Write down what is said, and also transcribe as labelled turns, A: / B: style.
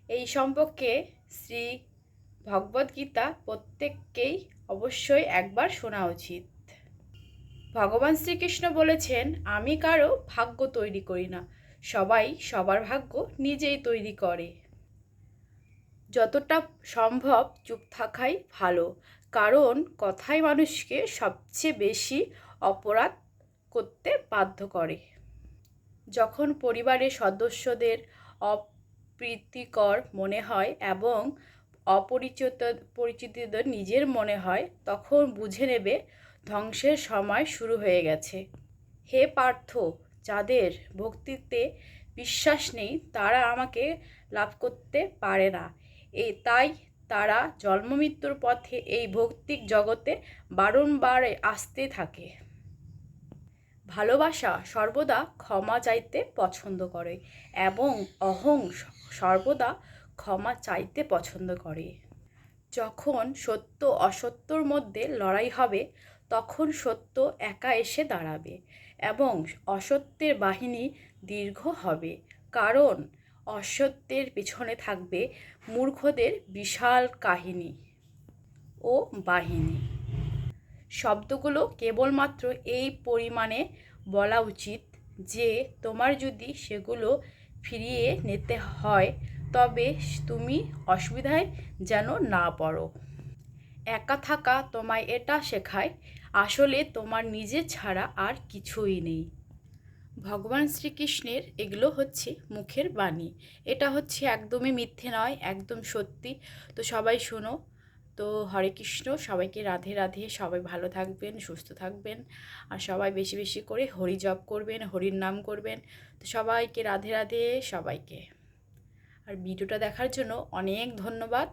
A: এই সম্পর্কে শ্রী ভগবদ্গীতা প্রত্যেককেই অবশ্যই একবার শোনা উচিত। ভগবান শ্রীকৃষ্ণ বলেছেন, আমি কারো ভাগ্য তৈরি করি না, সবাই সবার ভাগ্য নিজেই তৈরি করে। যতটা সম্ভব চুপ থাকাই ভালো, কারণ কথাই মানুষকে সবচেয়ে বেশি অপরাধ করতে বাধ্য করে। যখন পরিবারের সদস্যদের অপ্রীতিকর মনে হয় এবং পরিচিতদের নিজের মনে হয়, তখন বুঝে নেবে ধ্বংসের সময় শুরু হয়ে গেছে। হে পার্থ, যাদের ভক্তিতে বিশ্বাস নেই তারা আমাকে লাভ করতে পারে না, তাই তারা জন্মমৃত্যুর পথে এই ভৌতিক জগতে বারংবার আসতে থাকে। ভালোবাসা সর্বদা ক্ষমা চাইতে পছন্দ করে এবং অহং সর্বদা ক্ষমা চাইতে পছন্দ করে। যখন সত্য অসত্যর মধ্যে লড়াই হবে, তখন সত্য একা এসে দাঁড়াবে এবং অসত্যের বাহিনী দীর্ঘ হবে, কারণ অসত্যের পিছনে থাকবে মূর্খদের বিশাল কাহিনী ও বাহিনী। শব্দগুলো কেবলমাত্র এই পরিমাণে বলা উচিত যে তোমার যদি সেগুলো ফিরিয়ে নিতে হয় তবে তুমি অসুবিধায় যেন না পড়ো। একা থাকা তোমায় এটা শেখায়, আসলে তোমার নিজের ছাড়া আর কিছুই নেই। ভগবান শ্রীকৃষ্ণের এগুলো হচ্ছে মুখের বাণী, এটা হচ্ছে একদমই মিথ্যে নয়, একদম সত্যি। তো সবাই শোনো। তো হরে কৃষ্ণ, সবাইকে রাধে রাধে। সবাই ভালো থাকবেন, সুস্থ থাকবেন, আর সবাই বেশি বেশি করে হরি জপ করবেন, হরির নাম করবেন। তো সবাইকে রাধে রাধে সবাইকে। আর ভিডিওটা দেখার জন্য অনেক ধন্যবাদ।